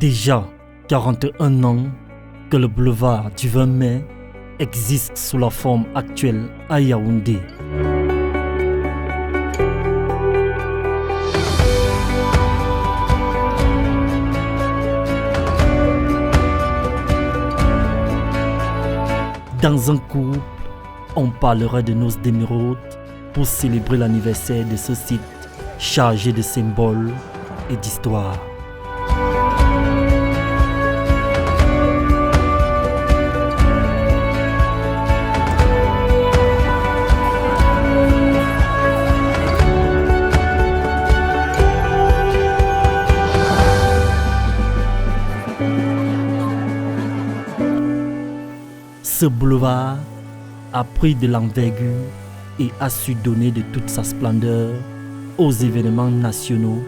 déjà 41 ans que le boulevard du 20 mai existe sous la forme actuelle à Yaoundé. Dans un couple, on parlera de noces d'émeraude pour célébrer l'anniversaire de ce site chargé de symboles et d'histoire. Ce boulevard a pris de l'envergure et a su donner de toute sa splendeur aux événements nationaux,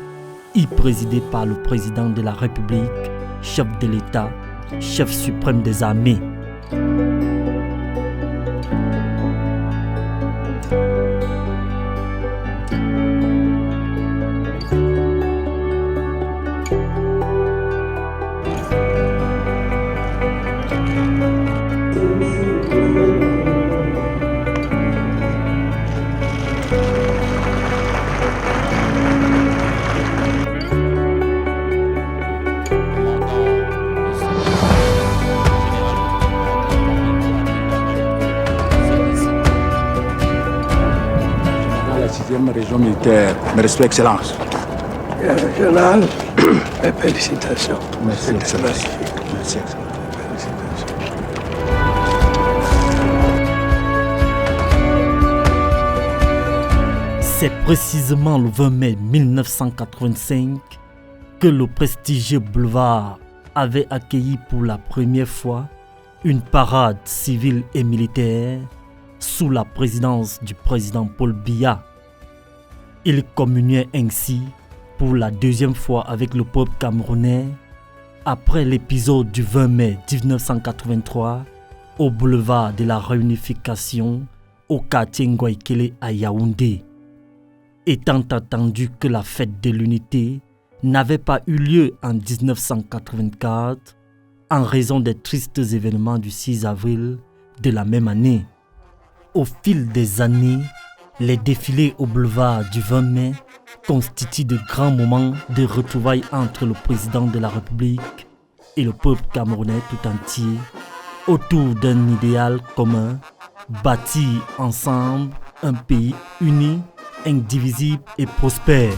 y présidés par le président de la République, chef de l'État, chef suprême des armées. Région militaire, mes respects, Excellence. Régional, et félicitations. Merci, Excellence. Merci, Félicitations. C'est précisément le 20 mai 1985 que le prestigieux boulevard avait accueilli pour la première fois une parade civile et militaire sous la présidence du président Paul Biya. Il communiait ainsi pour la deuxième fois avec le peuple camerounais après l'épisode du 20 mai 1983 au boulevard de la Réunification au quartier Ngoïkele à Yaoundé. Étant attendu que la fête de l'unité n'avait pas eu lieu en 1984 en raison des tristes événements du 6 avril de la même année. Au fil des années, les défilés au boulevard du 20 mai constituent de grands moments de retrouvailles entre le président de la République et le peuple camerounais tout entier autour d'un idéal commun, bâtir ensemble un pays uni, indivisible et prospère.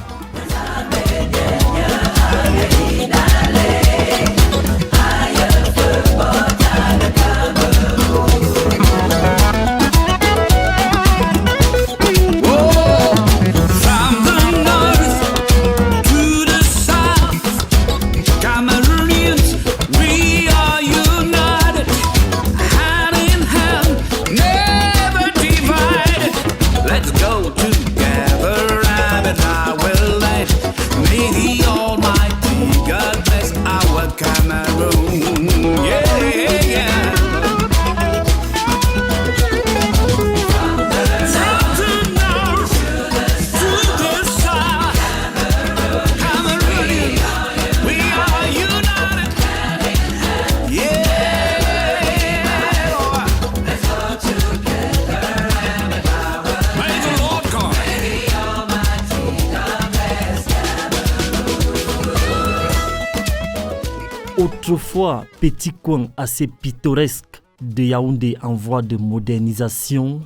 Autrefois, petit coin assez pittoresque de Yaoundé en voie de modernisation,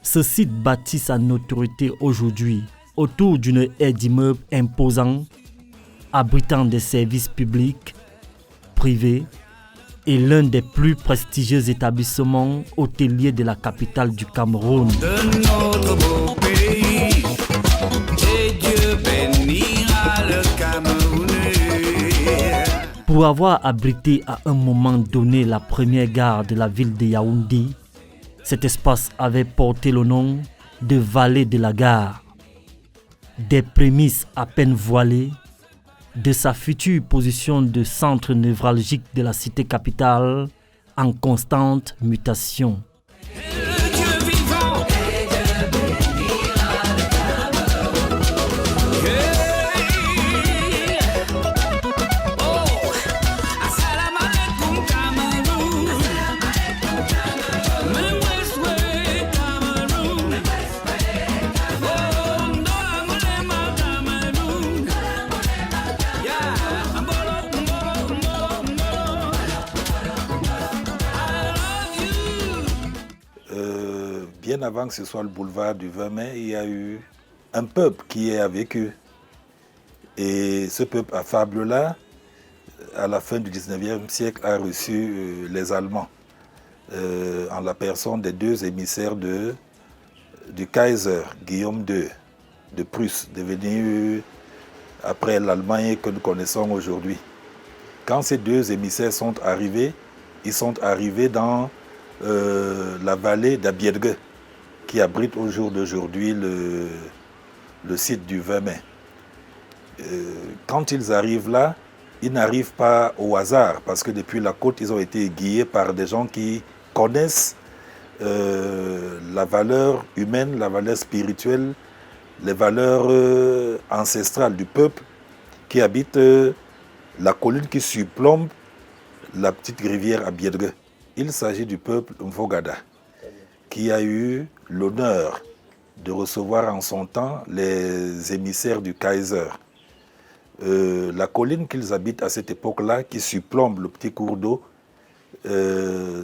ce site bâtit sa notoriété aujourd'hui autour d'une haie d'immeubles imposants, abritant des services publics, privés et l'un des plus prestigieux établissements hôteliers de la capitale du Cameroun. De notre beau pays, et Dieu bénira le Camerounais. Pour avoir abrité à un moment donné la première gare de la ville de Yaoundé, cet espace avait porté le nom de Vallée de la Gare. Des prémices à peine voilées de sa future position de centre névralgique de la cité capitale en constante mutation. avant que ce soit le boulevard du 20 mai, il y a eu un peuple qui est avec eux. Et ce peuple affable-là, à la fin du 19e siècle, a reçu les Allemands en la personne des deux émissaires du Kaiser, Guillaume II, de Prusse, devenu après l'Allemagne que nous connaissons aujourd'hui. Quand ces deux émissaires sont arrivés, ils sont arrivés dans la vallée d'Abiergue, qui abrite au jour d'aujourd'hui le site du 20 mai. Quand ils arrivent là, ils n'arrivent pas au hasard, parce que depuis la côte, ils ont été guidés par des gens qui connaissent la valeur humaine, la valeur spirituelle, les valeurs ancestrales du peuple qui habite la colline qui surplombe la petite rivière Abiergue. Il s'agit du peuple Mvogada, qui a eu l'honneur de recevoir en son temps les émissaires du Kaiser. La colline qu'ils habitent à cette époque-là, qui surplombe le petit cours d'eau,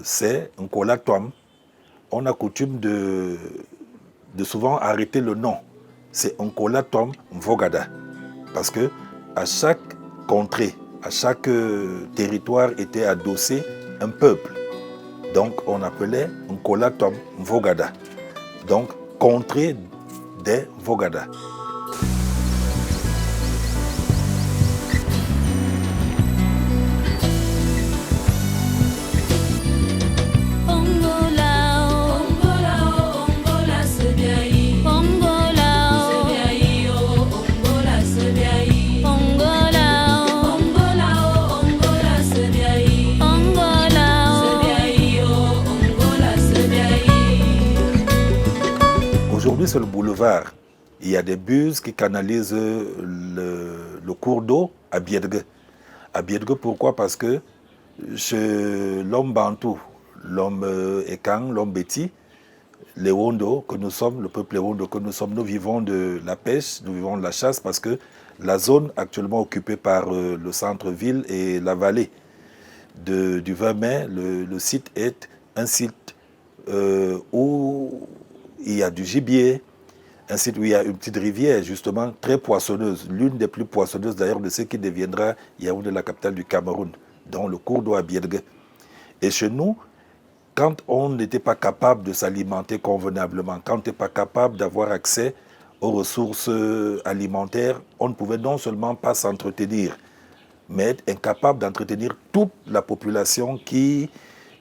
c'est Nkola Twam. On a coutume de souvent arrêter le nom. C'est Nkola Twam Mvogada. Parce que à chaque contrée, à chaque territoire était adossé un peuple. Donc on appelait Nkola Twam Mvogada. Donc contrée des Mvogada. Aujourd'hui, sur le boulevard, il y a des bus qui canalisent le cours d'eau à Biedgue. À Biedgue, pourquoi? Parce que chez l'homme bantou, l'homme Ekang, l'homme Beti, les Wondo que nous sommes, le peuple Wondo que nous sommes, nous vivons de la pêche, nous vivons de la chasse, parce que la zone actuellement occupée par le centre-ville et la vallée du 20 mai, le site est un site où il y a du gibier, un site où il y a une petite rivière, justement, très poissonneuse, l'une des plus poissonneuses d'ailleurs de ce qui deviendra Yaoundé, la capitale du Cameroun, dans le cours d'eau à Biedgue. Et chez nous, quand on n'était pas capable de s'alimenter convenablement, quand on n'était pas capable d'avoir accès aux ressources alimentaires, on ne pouvait non seulement pas s'entretenir, mais être incapable d'entretenir toute la population qui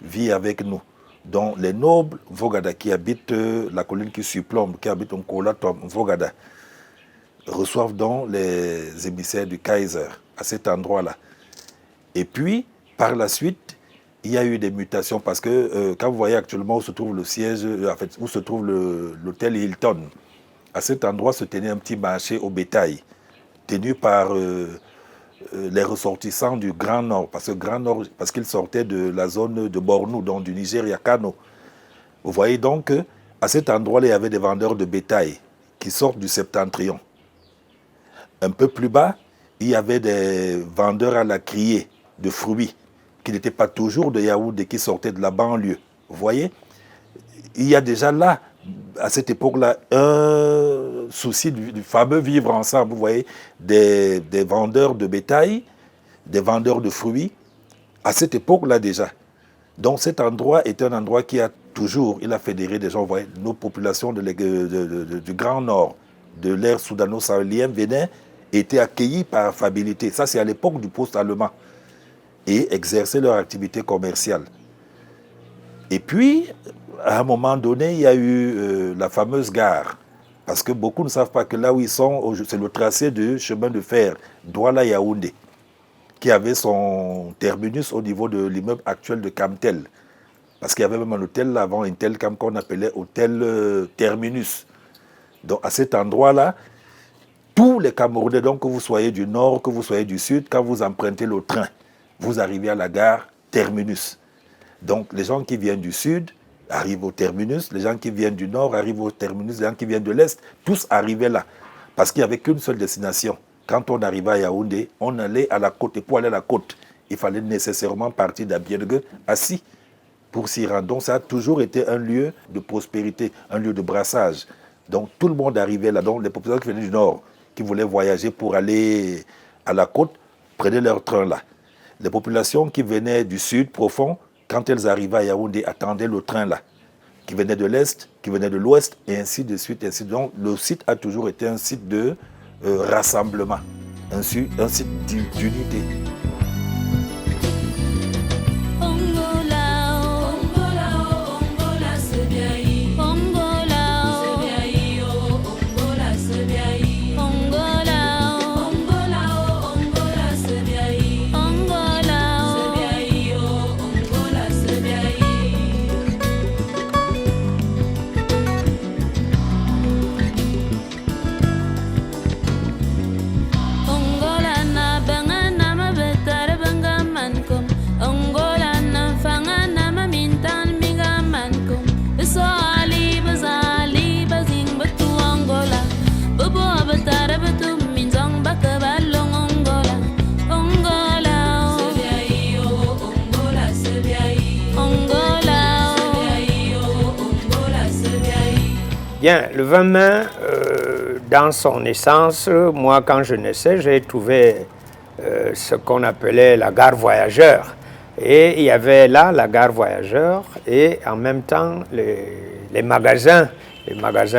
vit avec nous, dont les nobles Mvogada qui habitent la colline qui surplombe, qui habitent Nkola Twam Mvogada, reçoivent donc les émissaires du Kaiser à cet endroit-là. Et puis, par la suite, il y a eu des mutations parce que quand vous voyez actuellement où se trouve le siège, en fait, où se trouve l'hôtel Hilton, à cet endroit se tenait un petit marché au bétail, tenu par les ressortissants du Grand Nord, parce qu'ils sortaient de la zone de Bornou, donc du Nigeria, Kano. Vous voyez donc qu'à cet endroit-là, il y avait des vendeurs de bétail qui sortent du septentrion. Un peu plus bas, il y avait des vendeurs à la criée de fruits, qui n'étaient pas toujours de Yaoundé, qui sortaient de la banlieue. Vous voyez, il y a déjà là, à cette époque-là, un souci du fameux vivre ensemble. Vous voyez, des vendeurs de bétail, des vendeurs de fruits, à cette époque-là déjà. Donc cet endroit est un endroit qui a toujours, il a fédéré des gens, vous voyez, nos populations du Grand Nord, de l'ère soudano-sahélienne, venaient, étaient accueillis par affabilité. Ça, c'est à l'époque du poste allemand. Et exercer leur activité commerciale. Et puis, à un moment donné, il y a eu la fameuse gare. Parce que beaucoup ne savent pas que là où ils sont, c'est le tracé du chemin de fer Douala-Yaoundé, qui avait son terminus au niveau de l'immeuble actuel de Camtel. Parce qu'il y avait même un hôtel là, avant, un tel Cam qu'on appelait hôtel Terminus. Donc à cet endroit-là, tous les Camerounais, donc que vous soyez du nord, que vous soyez du sud, quand vous empruntez le train, vous arrivez à la gare Terminus. Donc les gens qui viennent du sud arrivent au Terminus, les gens qui viennent du nord arrivent au Terminus, les gens qui viennent de l'est, tous arrivaient là. Parce qu'il n'y avait qu'une seule destination. Quand on arrivait à Yaoundé, on allait à la côte. Et pour aller à la côte, il fallait nécessairement partir d'Abiergue assis. pour s'y rendre. Donc ça a toujours été un lieu de prospérité, un lieu de brassage. Donc tout le monde arrivait là. Donc les populations qui venaient du nord, qui voulaient voyager pour aller à la côte, prenaient leur train là. Les populations qui venaient du sud profond, quand elles arrivaient à Yaoundé, attendaient le train là, qui venait de l'est, qui venait de l'ouest, et ainsi de suite. Ainsi de suite. Donc le site a toujours été un site de rassemblement, un site d'unité. Bien, le 20 mai, dans son essence, moi quand je naissais, j'ai trouvé ce qu'on appelait la gare voyageur. Et il y avait là la gare voyageur et en même temps les magasins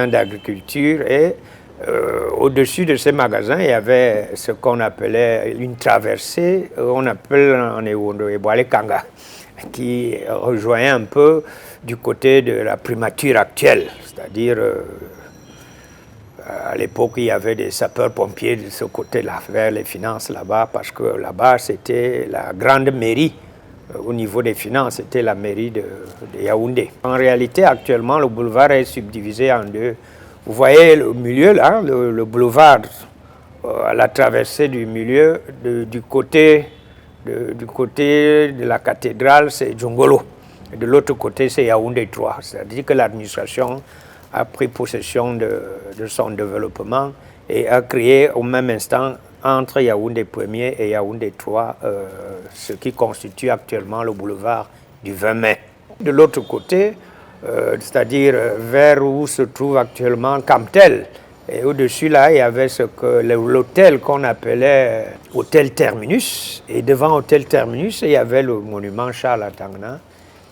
d'agriculture. Et au-dessus de ces magasins, il y avait ce qu'on appelait une traversée, on appelle en Ewondo Eboale Kanga, qui rejoignait un peu du côté de la primature actuelle, c'est-à-dire à l'époque il y avait des sapeurs-pompiers de ce côté-là, vers les finances là-bas, parce que là-bas c'était la grande mairie au niveau des finances, c'était la mairie de Yaoundé. En réalité actuellement le boulevard est subdivisé en deux. Vous voyez le milieu là, le boulevard à la traversée du milieu, du côté de la cathédrale c'est Djongolo. De l'autre côté, c'est Yaoundé 3. C'est-à-dire que l'administration a pris possession de son développement et a créé au même instant, entre Yaoundé 1er et Yaoundé 3, ce qui constitue actuellement le boulevard du 20 mai. De l'autre côté, c'est-à-dire vers où se trouve actuellement Camtel, et au-dessus là, il y avait l'hôtel qu'on appelait Hôtel Terminus. Et devant Hôtel Terminus, il y avait le monument Charles Atangna,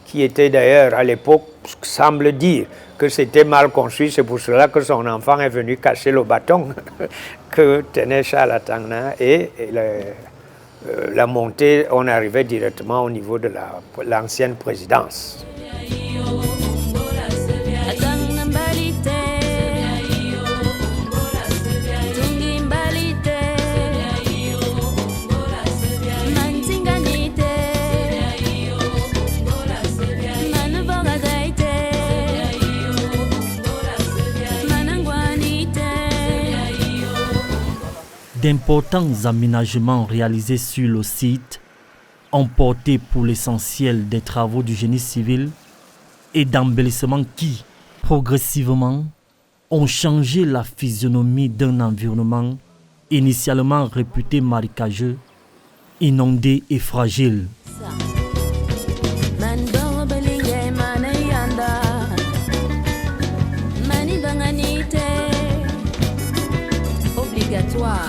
qui était d'ailleurs à l'époque, semble dire que c'était mal construit. C'est pour cela que son enfant est venu cacher le bâton que tenait Charles Atangna. Et la montée, on arrivait directement au niveau de l'ancienne présidence. D'importants aménagements réalisés sur le site ont porté pour l'essentiel des travaux du génie civil et d'embellissements qui, progressivement, ont changé la physionomie d'un environnement initialement réputé marécageux, inondé et fragile. Obligatoire.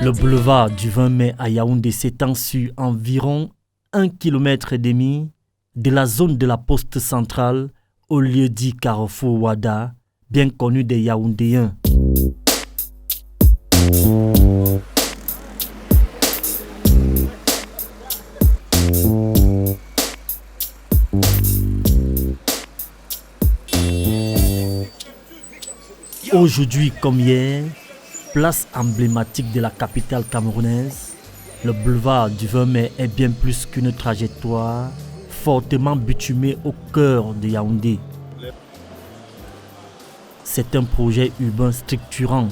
Le boulevard du 20 mai à Yaoundé s'étend sur environ 1,5 km de la zone de la poste centrale au lieu dit Carrefour Wada, bien connu des Yaoundéens. Aujourd'hui comme hier, place emblématique de la capitale camerounaise, le boulevard du 20 mai est bien plus qu'une trajectoire fortement bitumée au cœur de Yaoundé. C'est un projet urbain structurant.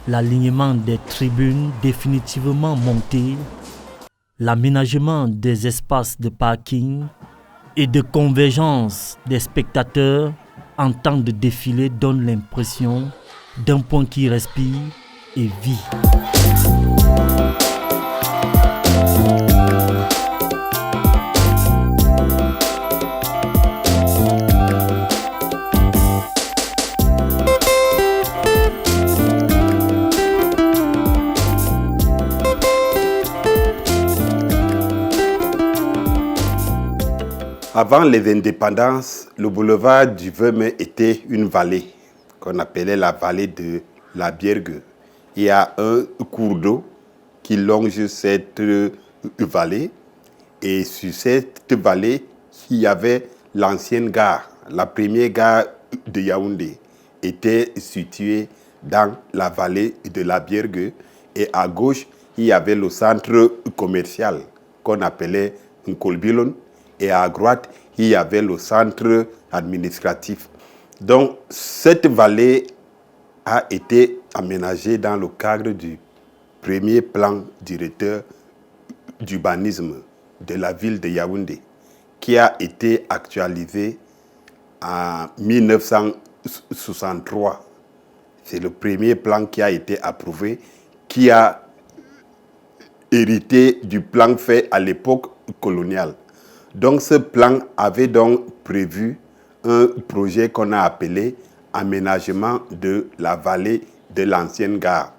l'alignement des tribunes définitivement montées, l'aménagement des espaces de parking et de convergence des spectateurs en temps de défilé donne l'impression d'un point qui respire et vit. Avant les indépendances, le boulevard du 20 mai était une vallée qu'on appelait la vallée de la Biergue. Il y a un cours d'eau qui longe cette vallée et sur cette vallée, il y avait l'ancienne gare. La première gare de Yaoundé était située dans la vallée de la Biergue et à gauche, il y avait le centre commercial qu'on appelait Nkolbilon. Et à droite, il y avait le centre administratif. Donc, cette vallée a été aménagée dans le cadre du premier plan directeur d'urbanisme de la ville de Yaoundé, qui a été actualisé en 1963. C'est le premier plan qui a été approuvé, qui a hérité du plan fait à l'époque coloniale. Donc ce plan avait donc prévu un projet qu'on a appelé aménagement de la vallée de l'ancienne gare.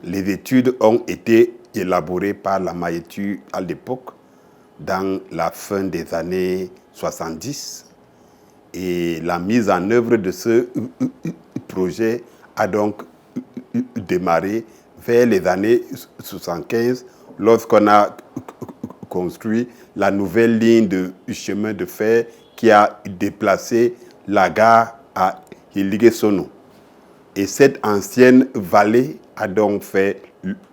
Les études ont été élaborées par la Maïtu à l'époque, dans la fin des années 70. Et la mise en œuvre de ce projet a donc démarré vers les années 75, lorsqu'on a construit la nouvelle ligne de chemin de fer qui a déplacé la gare à Iligesono. Et cette ancienne vallée a donc fait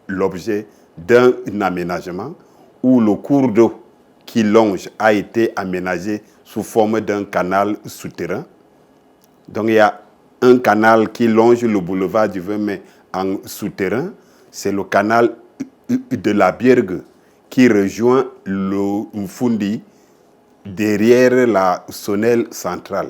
l'objet d'un aménagement où le cours d'eau qui longe a été aménagé sous forme d'un canal souterrain. Donc il y a un canal qui longe le boulevard du 20 mai en souterrain. C'est le canal de la Biergue qui rejoint le Mfundi derrière la Sonnelle centrale.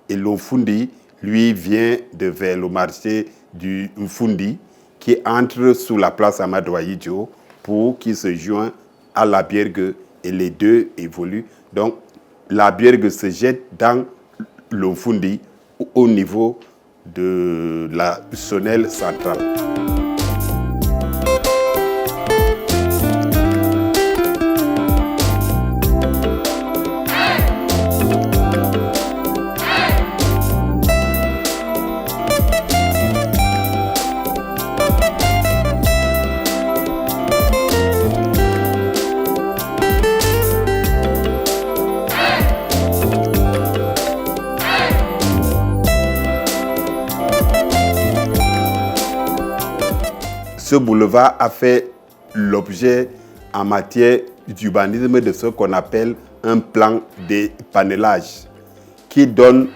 Et le Mfundi, lui, vient de vers le marché du Mfundi qui entre sous la place Amadou Ahidjo pour qu'il se joigne à la Biergue et les deux évoluent. Donc, la Biergue se jette dans le Mfundi au niveau de la Sonnelle centrale. Ce boulevard a fait l'objet en matière d'urbanisme de ce qu'on appelle un plan de panelage qui donne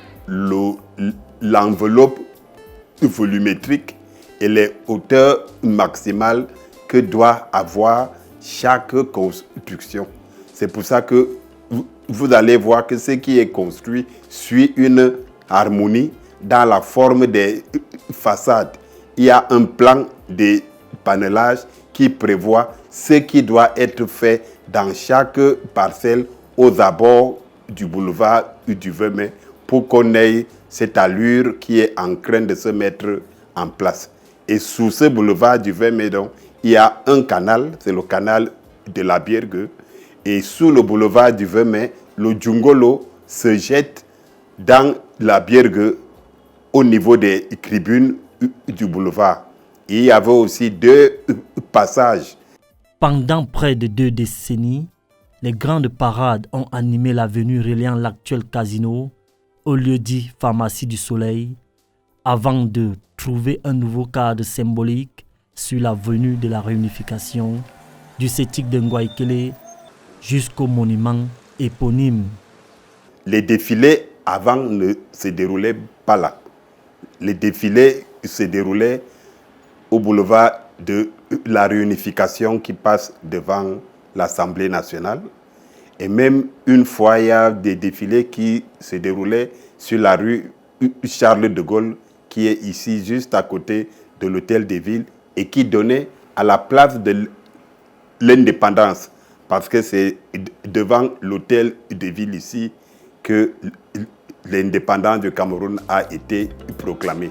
l'enveloppe volumétrique et les hauteurs maximales que doit avoir chaque construction. C'est pour ça que vous allez voir que ce qui est construit suit une harmonie dans la forme des façades. Il y a un plan de panelage qui prévoit ce qui doit être fait dans chaque parcelle aux abords du boulevard du 20 mai pour qu'on ait cette allure qui est en train de se mettre en place. Et sous ce boulevard du 20 mai, donc, il y a un canal, c'est le canal de la Biergue. Et sous le boulevard du 20 mai, le Djungolo se jette dans la Biergue au niveau des tribunes du boulevard. Il y avait aussi deux passages. Pendant près de 2 décennies, les grandes parades ont animé l'avenue reliant l'actuel casino au lieu-dit Pharmacie du Soleil, avant de trouver un nouveau cadre symbolique sur la venue de la réunification du Sétique de Ngwaikele jusqu'au monument éponyme. Les défilés avant ne se déroulaient pas là. Les défilés se déroulaient au boulevard de la Réunification qui passe devant l'Assemblée nationale. Et même une fois, il y a des défilés qui se déroulaient sur la rue Charles de Gaulle, qui est ici juste à côté de l'Hôtel des Villes, et qui donnait à la place de l'indépendance, parce que c'est devant l'Hôtel des Villes ici que l'indépendance du Cameroun a été proclamée.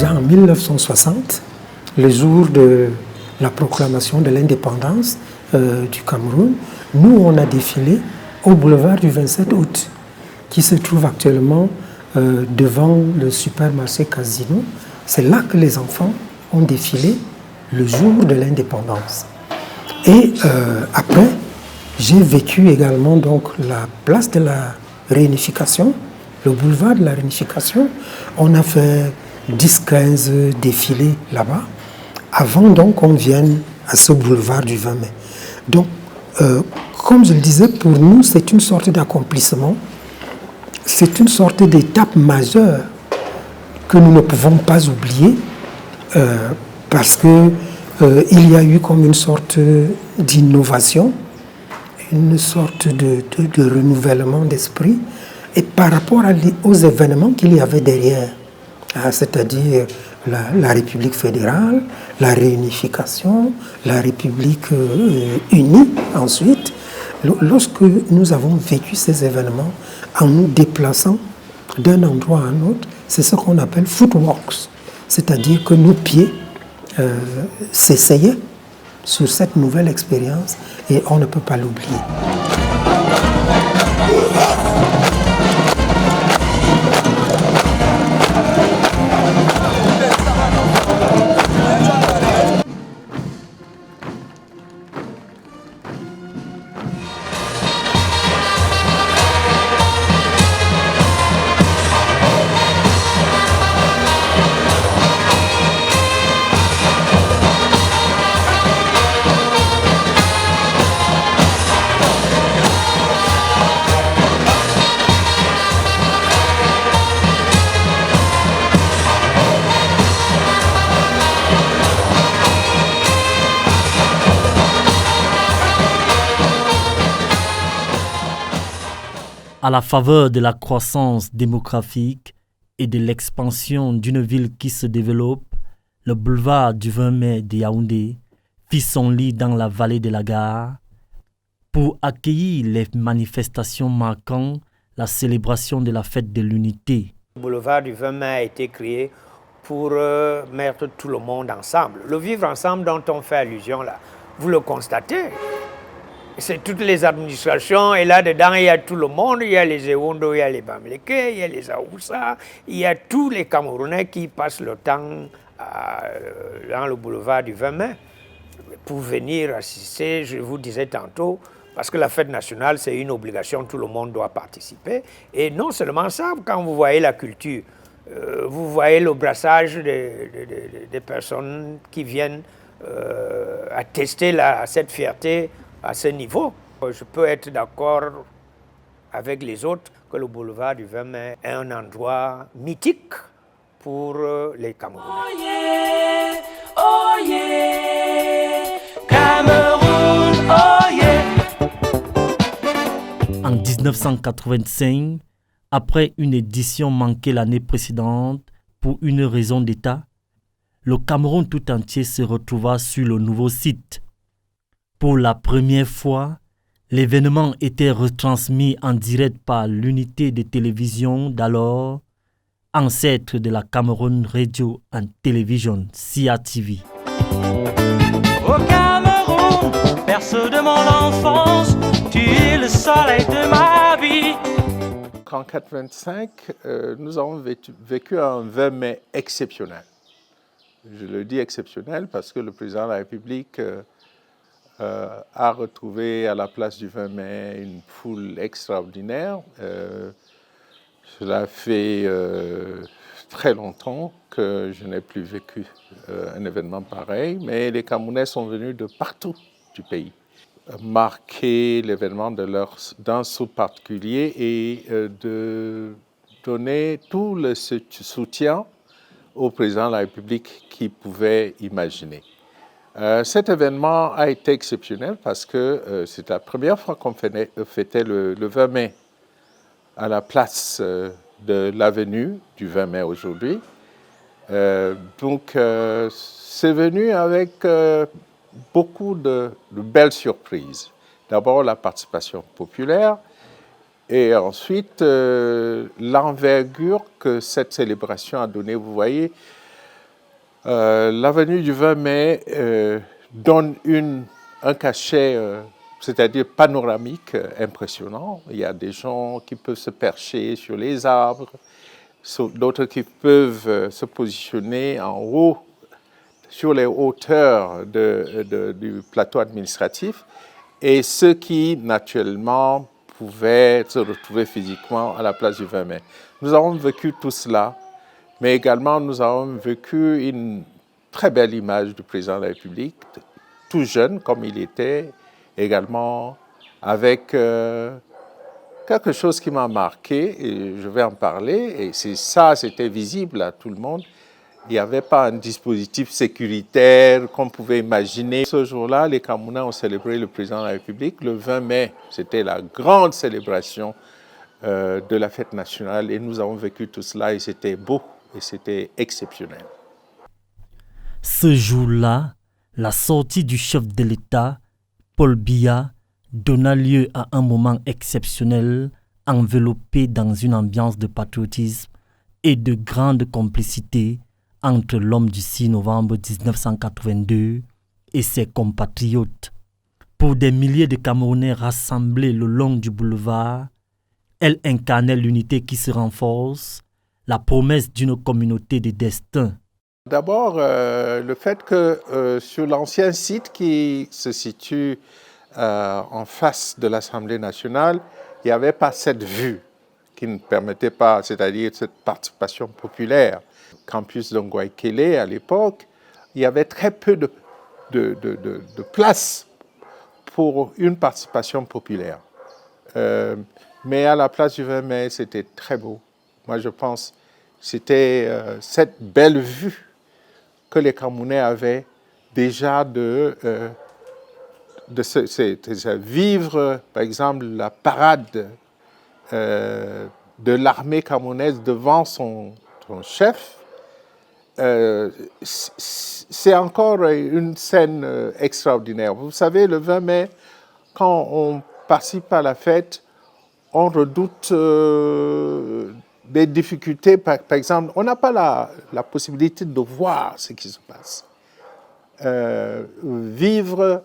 En 1960, le jour de la proclamation de l'indépendance du Cameroun, nous, on a défilé au boulevard du 27 août, qui se trouve actuellement devant le supermarché Casino. C'est là que les enfants ont défilé le jour de l'indépendance. Et après, j'ai vécu également donc, la place de la Réunification, le boulevard de la Réunification. On a fait 10-15 défilés là-bas, avant donc qu'on vienne à ce boulevard du 20 mai. Donc, comme je le disais, pour nous, c'est une sorte d'accomplissement, c'est une sorte d'étape majeure que nous ne pouvons pas oublier, parce que il y a eu comme une sorte d'innovation, une sorte de renouvellement d'esprit, et par rapport aux événements qu'il y avait derrière, c'est-à-dire la République fédérale, la réunification, la République unie ensuite. Lorsque nous avons vécu ces événements en nous déplaçant d'un endroit à un autre, c'est ce qu'on appelle footworks, c'est-à-dire que nos pieds s'essayaient sur cette nouvelle expérience et on ne peut pas l'oublier. À la faveur de la croissance démographique et de l'expansion d'une ville qui se développe, le boulevard du 20 mai de Yaoundé fit son lit dans la vallée de la gare pour accueillir les manifestations marquant la célébration de la fête de l'unité. Le boulevard du 20 mai a été créé pour mettre tout le monde ensemble. Le vivre ensemble dont on fait allusion là, vous le constatez. C'est toutes les administrations, et là-dedans, il y a tout le monde, il y a les Ewondo, il y a les Bamileke, il y a les Aoussa, il y a tous les Camerounais qui passent le temps dans le boulevard du 20 mai pour venir assister, je vous disais tantôt, parce que la fête nationale, c'est une obligation, tout le monde doit participer. Et non seulement ça, quand vous voyez la culture, vous voyez le brassage des personnes qui viennent attester cette fierté à ce niveau. Je peux être d'accord avec les autres que le boulevard du 20 mai est un endroit mythique pour les Camerounais. Oh yeah, oh yeah, Cameroun, oh yeah. En 1985, après une édition manquée l'année précédente pour une raison d'État, le Cameroun tout entier se retrouva sur le nouveau site. Pour la première fois, l'événement était retransmis en direct par l'unité de télévision d'alors, ancêtre de la Cameroun Radio and Television, CRTV. Au Cameroun, berceau de mon enfance, tu es le soleil de ma vie. En 1985, nous avons vécu un 20 mai exceptionnel. Je le dis exceptionnel parce que le président de la République a retrouvé à la place du 20 mai une foule extraordinaire. Cela fait très longtemps que je n'ai plus vécu un événement pareil, mais les Camerounais sont venus de partout du pays marquer l'événement de leur danse particulier et de donner tout le soutien au président de la République qu'il pouvait imaginer. Cet événement a été exceptionnel parce que c'est la première fois qu'on fêtait le 20 mai à la place de l'avenue du 20 mai aujourd'hui. Donc c'est venu avec beaucoup de belles surprises. D'abord la participation populaire et ensuite l'envergure que cette célébration a donnée. Vous voyez, l'avenue du 20 mai donne un cachet, c'est-à-dire panoramique, impressionnant. Il y a des gens qui peuvent se percher sur les arbres, d'autres qui peuvent se positionner en haut sur les hauteurs du plateau administratif, et ceux qui, naturellement, pouvaient se retrouver physiquement à la place du 20 mai. Nous avons vécu tout cela, mais également nous avons vécu une très belle image du président de la République, tout jeune comme il était, également avec quelque chose qui m'a marqué, et je vais en parler, et c'était visible à tout le monde. Il n'y avait pas un dispositif sécuritaire qu'on pouvait imaginer. Ce jour-là, les Camerounais ont célébré le président de la République. Le 20 mai, c'était la grande célébration de la fête nationale et nous avons vécu tout cela et c'était beau et c'était exceptionnel. Ce jour-là, la sortie du chef de l'État, Paul Biya, donna lieu à un moment exceptionnel enveloppé dans une ambiance de patriotisme et de grande complicité entre l'homme du 6 novembre 1982 et ses compatriotes. Pour des milliers de Camerounais rassemblés le long du boulevard, elle incarnait l'unité qui se renforce, la promesse d'une communauté de destin. D'abord, le fait que sur l'ancien site qui se situe en face de l'Assemblée nationale, il n'y avait pas cette vue qui ne permettait pas, c'est-à-dire cette participation populaire. Campus d'Ongouaïkélé, à l'époque, il y avait très peu de place pour une participation populaire. Mais à la place du 20 mai, c'était très beau. Moi, je pense que c'était cette belle vue que les Camerounais avaient déjà de vivre, par exemple, la parade de l'armée camerounaise devant son chef. C'est encore une scène extraordinaire. Vous savez, le 20 mai, quand on participe à la fête, on redoute des difficultés. Par exemple, on n'a pas la possibilité de voir ce qui se passe. Vivre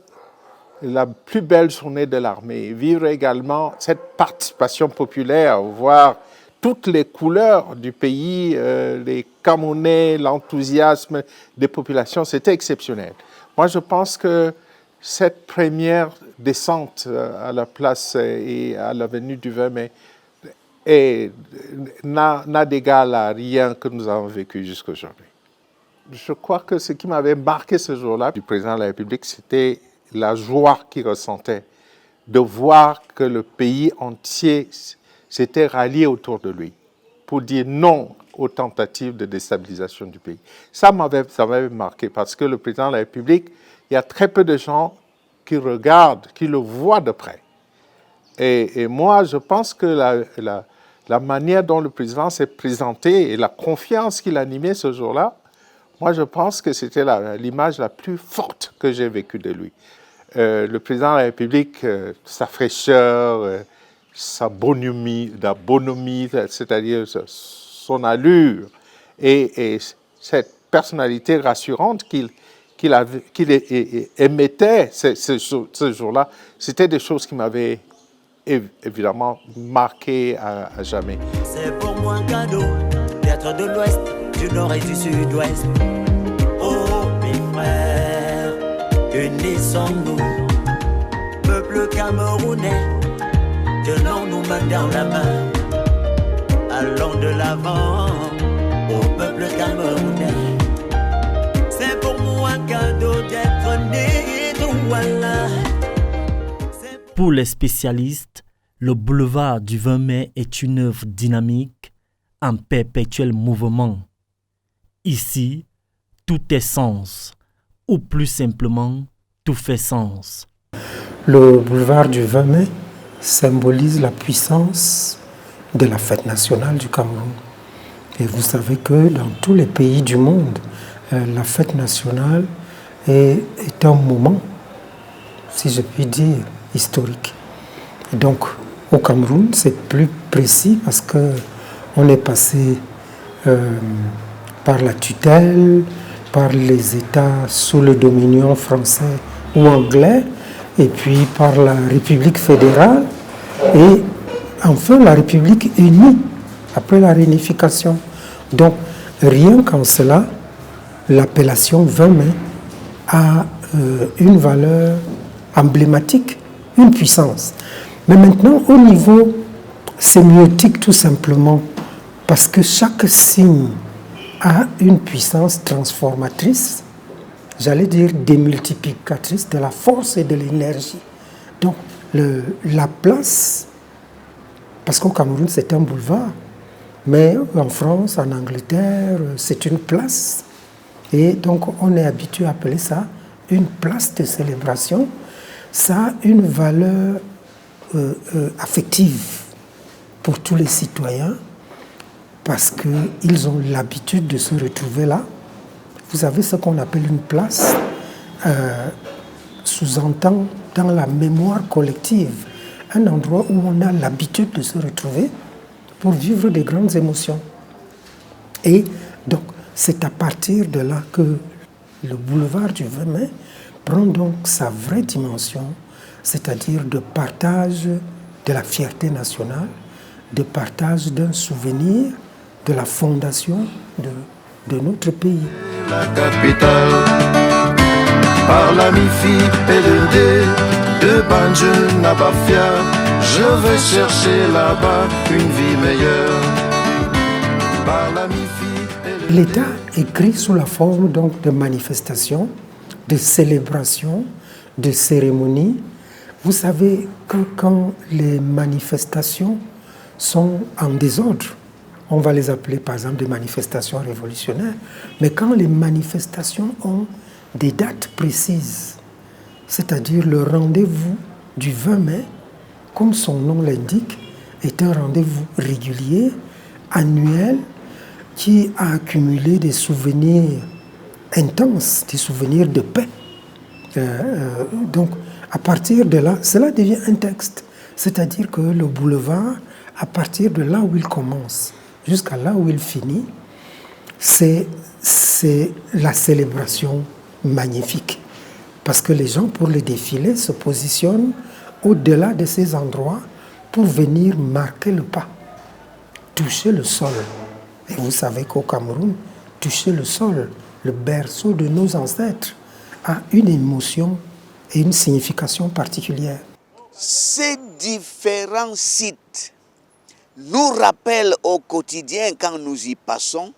la plus belle journée de l'armée, vivre également cette participation populaire, voir toutes les couleurs du pays, les Camerounais, l'enthousiasme des populations, c'était exceptionnel. Moi, je pense que cette première descente à la place et à l'avenue du 20 mai n'a d'égal à rien que nous avons vécu jusqu'à aujourd'hui. Je crois que ce qui m'avait marqué ce jour-là du président de la République, c'était la joie qu'il ressentait de voir que le pays entier s'était rallié autour de lui pour dire non aux tentatives de déstabilisation du pays. Ça m'avait marqué parce que le président de la République, il y a très peu de gens qui regardent, qui le voient de près. Et moi, je pense que la manière dont le président s'est présenté et la confiance qu'il animait ce jour-là moi je pense que c'était l'image la plus forte que j'ai vécue de lui. Le président de la République, sa fraîcheur, sa bonhomie, c'est-à-dire son allure et cette personnalité rassurante qu'il émettait ce jour-là, c'était des choses qui m'avaient évidemment marqué à jamais. C'est pour moi un cadeau d'être de l'Ouest, du Nord et du Sud-Ouest. Oh mes frères, unissons-nous, peuple camerounais, tenons-nous main dans la main, allons de l'avant, au peuple camerounais. C'est pour moi un cadeau d'être né d'Ouala. Pour les spécialistes, le boulevard du 20 mai est une œuvre dynamique en perpétuel mouvement. Ici, tout est sens, ou plus simplement, tout fait sens. Le boulevard du 20 mai symbolise la puissance de la fête nationale du Cameroun. Et vous savez que dans tous les pays du monde, la fête nationale est un moment, si je puis dire, historique. Et donc, au Cameroun, c'est plus précis parce qu'on est passé par la tutelle, par les États sous le dominion français ou anglais, et puis par la République fédérale, et enfin la République unie, après la réunification. Donc, rien qu'en cela, l'appellation 20 mai a une valeur emblématique, une puissance. Mais maintenant, au niveau sémiotique, tout simplement, parce que chaque signe a une puissance transformatrice, j'allais dire démultiplicatrice de la force et de l'énergie. Donc, la place, parce qu'au Cameroun, c'est un boulevard, mais en France, en Angleterre, c'est une place. Et donc, on est habitué à appeler ça une place de célébration. Ça a une valeur affective pour tous les citoyens parce qu'ils ont l'habitude de se retrouver là. Vous avez ce qu'on appelle une place, sous-entend dans la mémoire collective, un endroit où on a l'habitude de se retrouver pour vivre des grandes émotions. Et donc, c'est à partir de là que le boulevard du 20 mai prend donc sa vraie dimension, c'est-à-dire de partage de la fierté nationale, de partage d'un souvenir de la fondation de notre pays. La capitale, par la mi-fi PLD, de Banjul à Bafia, je vais chercher là-bas une vie meilleure. Par la mi-fi L'État écrit sous la forme donc de manifestations, de célébrations, de cérémonies. Vous savez que quand les manifestations sont en désordre, on va les appeler par exemple des manifestations révolutionnaires, mais quand les manifestations ont des dates précises, c'est-à-dire le rendez-vous du 20 mai, comme son nom l'indique, est un rendez-vous régulier, annuel, qui a accumulé des souvenirs intenses, des souvenirs de paix. Donc, à partir de là, cela devient un texte. C'est-à-dire que le boulevard, à partir de là où il commence jusqu'à là où il finit, c'est la célébration magnifique. Parce que les gens, pour le défilé, se positionnent au-delà de ces endroits pour venir marquer le pas, toucher le sol. Et vous savez qu'au Cameroun, toucher le sol, le berceau de nos ancêtres, a une émotion et une signification particulière. Ces différents sites nous rappellent au quotidien, quand nous y passons,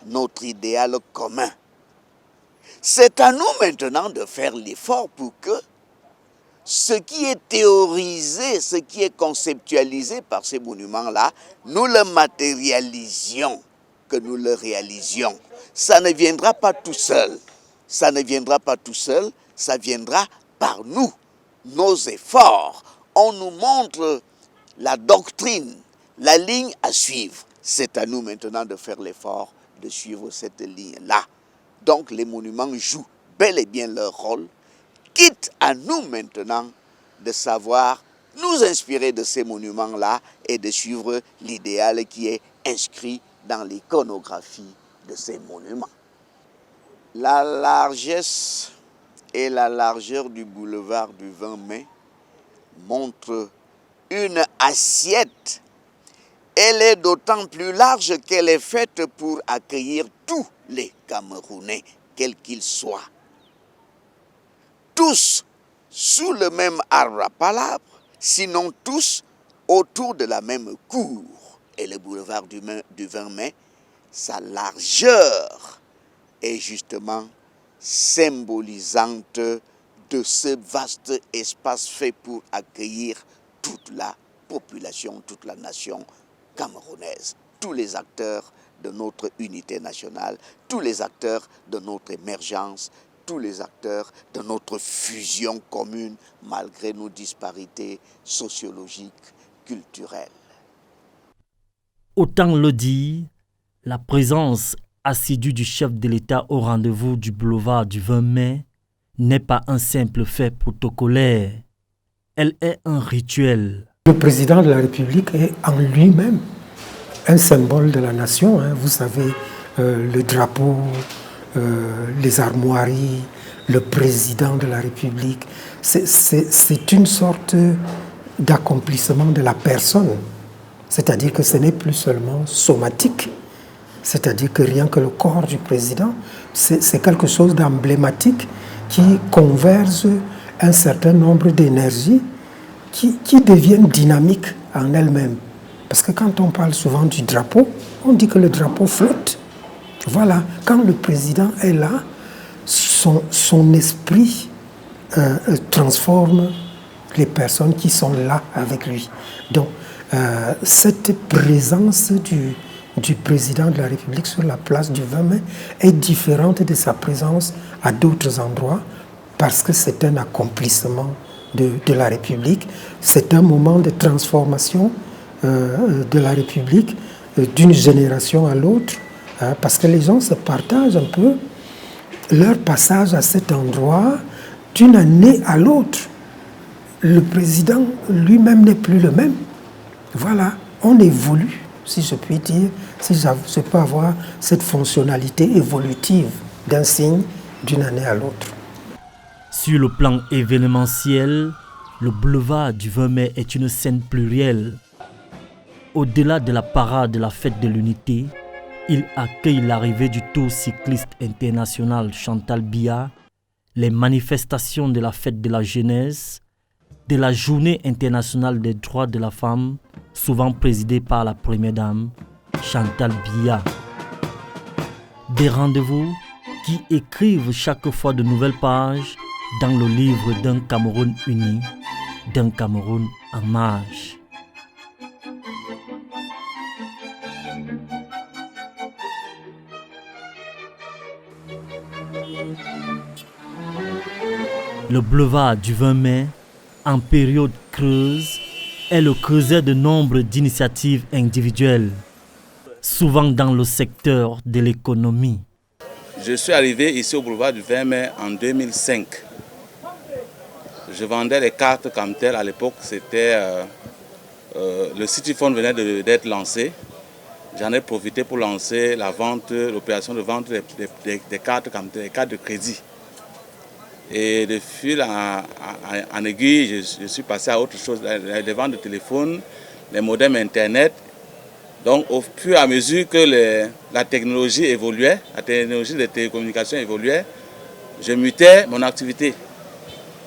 notre idéal commun. C'est à nous maintenant de faire l'effort pour que ce qui est théorisé, ce qui est conceptualisé par ces monuments-là, nous le matérialisions, que nous le réalisions. Ça ne viendra pas tout seul. Ça ne viendra pas tout seul, ça viendra par nous, nos efforts. On nous montre la doctrine, la ligne à suivre. C'est à nous maintenant de faire l'effort de suivre cette ligne-là. Donc les monuments jouent bel et bien leur rôle, quitte à nous maintenant de savoir nous inspirer de ces monuments-là et de suivre l'idéal qui est inscrit dans l'iconographie de ces monuments. La largesse et la largeur du boulevard du 20 mai montrent une assiette. Elle est d'autant plus large qu'elle est faite pour accueillir tous les Camerounais, quels qu'ils soient. Tous sous le même arbre à palabre, sinon tous autour de la même cour. Et le boulevard du 20 mai, sa largeur est justement symbolisante de ce vaste espace fait pour accueillir toute la population, toute la nation camerounaise, tous les acteurs de notre unité nationale, tous les acteurs de notre émergence, tous les acteurs de notre fusion commune malgré nos disparités sociologiques, culturelles. Autant le dire, la présence assidue du chef de l'État au rendez-vous du boulevard du 20 mai n'est pas un simple fait protocolaire. Elle est un rituel. Le président de la République est en lui-même un symbole de la nation. Vous savez, le drapeau, les armoiries, le président de la République, c'est une sorte d'accomplissement de la personne. C'est-à-dire que ce n'est plus seulement somatique, c'est-à-dire que rien que le corps du président, c'est quelque chose d'emblématique qui converge un certain nombre d'énergies qui deviennent dynamiques en elles-mêmes. Parce que quand on parle souvent du drapeau, on dit que le drapeau flotte. Voilà, quand le président est là, son esprit transforme les personnes qui sont là avec lui. Donc, cette présence du président de la République sur la place du 20 mai est différente de sa présence à d'autres endroits parce que c'est un accomplissement de la République. C'est un moment de transformation de la République d'une génération à l'autre parce que les gens se partagent un peu leur passage à cet endroit d'une année à l'autre. Le président lui-même n'est plus le même. Voilà, on évolue, si je puis dire, si je peux avoir cette fonctionnalité évolutive d'un signe d'une année à l'autre. Sur le plan événementiel, le boulevard du 20 mai est une scène plurielle. Au-delà de la parade de la fête de l'unité, il accueille l'arrivée du Tour cycliste international Chantal Biya, les manifestations de la fête de la jeunesse, de la journée internationale des droits de la femme, souvent présidée par la première dame, Chantal Biya. Des rendez-vous qui écrivent chaque fois de nouvelles pages dans le livre d'un Cameroun uni, d'un Cameroun en marche. Le boulevard du 20 mai, en période creuse, est le creuset de nombre d'initiatives individuelles, souvent dans le secteur de l'économie. Je suis arrivé ici au boulevard du 20 mai en 2005. Je vendais les cartes Camtel. À l'époque, le Cityphone venait d'être lancé. J'en ai profité pour lancer l'opération de vente des cartes Camtel, des cartes de crédit. Et de fil en aiguille, je suis passé à autre chose, les ventes de téléphone, les modems Internet. Donc au fur et à mesure que la technologie évoluait, la technologie des télécommunications évoluait, je mutais mon activité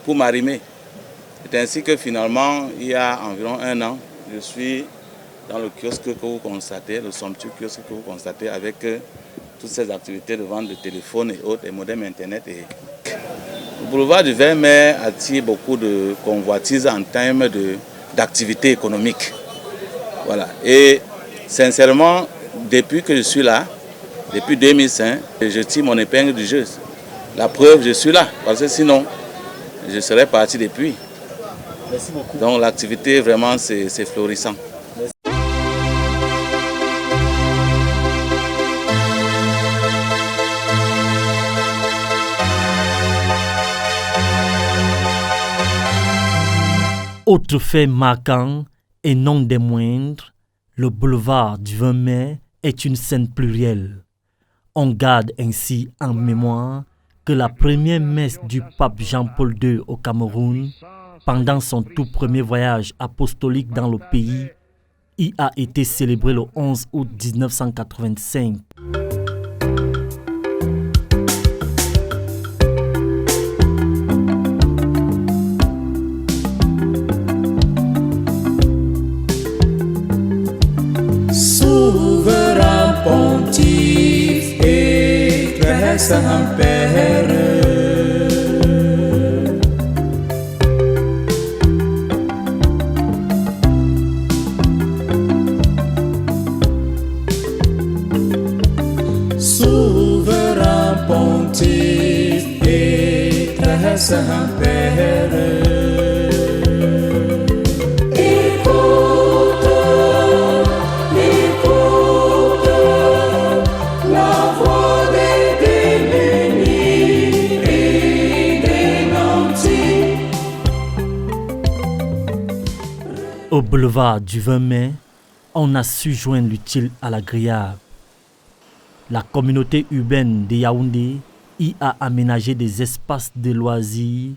pour m'arrimer. C'est ainsi que finalement, il y a environ 1 an, je suis dans le kiosque que vous constatez, le somptueux kiosque que vous constatez avec toutes ces activités de vente de téléphone et autres, et modems Internet. Le boulevard du 20 mai attire beaucoup de convoitises en termes d'activité économique. Voilà. Et sincèrement, depuis que je suis là, depuis 2005, je tire mon épingle du jeu. La preuve, je suis là, parce que sinon, je serais parti depuis. Merci beaucoup. Donc l'activité, vraiment, c'est florissant. Autre fait marquant et non des moindres, le boulevard du 20 mai est une scène plurielle. On garde ainsi en mémoire que la première messe du pape Jean-Paul II au Cameroun, pendant son tout premier voyage apostolique dans le pays, y a été célébrée le 11 août 1985. Souverain pontife et très saint père, souverain pontife et très saint père, Au boulevard du 20 mai, on a su joindre l'utile à l'agréable. La communauté urbaine de Yaoundé y a aménagé des espaces de loisirs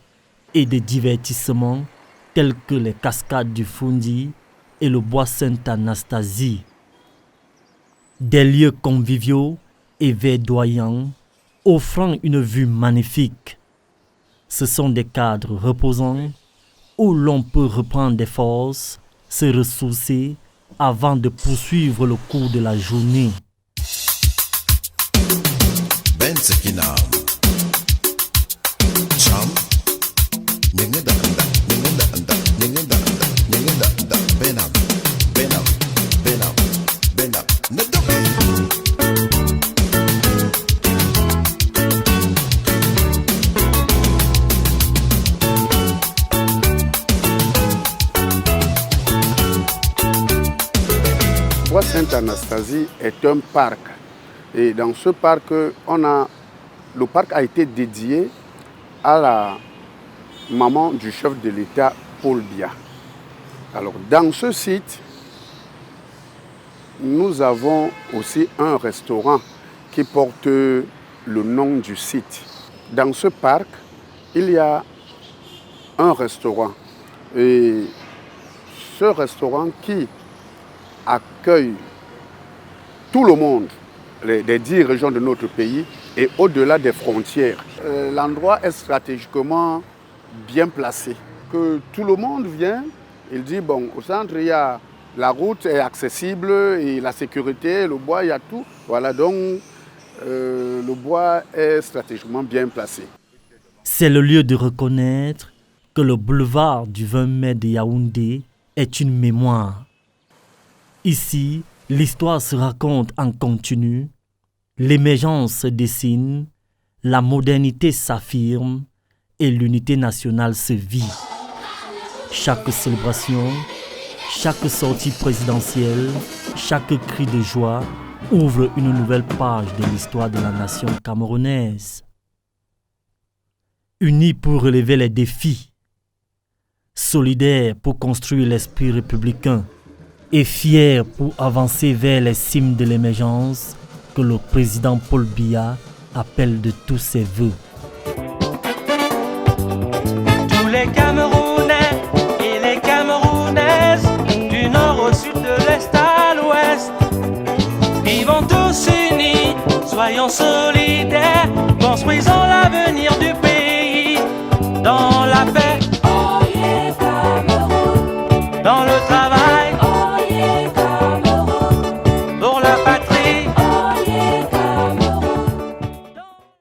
et de divertissement tels que les cascades du Fundi et le bois Sainte-Anastasie. Des lieux conviviaux et verdoyants offrant une vue magnifique. Ce sont des cadres reposants où l'on peut reprendre des forces, se ressourcer avant de poursuivre le cours de la journée. Sainte-Anastasie est un parc. Et dans ce parc, le parc a été dédié à la maman du chef de l'État, Paul Biya. Alors, dans ce site, nous avons aussi un restaurant qui porte le nom du site. Dans ce parc, il y a un restaurant. Et ce restaurant qui accueille tout le monde, des 10 régions de notre pays et au-delà des frontières. L'endroit est stratégiquement bien placé. Que tout le monde vient, il dit, bon, au centre, il y a la route est accessible et la sécurité, le bois, il y a tout. Voilà, donc le bois est stratégiquement bien placé. C'est le lieu de reconnaître que le boulevard du 20 mai de Yaoundé est une mémoire. Ici, l'histoire se raconte en continu, l'émergence se dessine, la modernité s'affirme et l'unité nationale se vit. Chaque célébration, chaque sortie présidentielle, chaque cri de joie ouvre une nouvelle page de l'histoire de la nation camerounaise. Unis pour relever les défis, solidaires pour construire l'esprit républicain, et fier pour avancer vers les cimes de l'émergence que le président Paul Biya appelle de tous ses voeux. Tous les Camerounais et les Camerounaises, du nord au sud, de l'est à l'ouest, vivons tous unis, soyons solidaires, construisons l'avenir du pays, dans la paix, dans le travail, pour la patrie.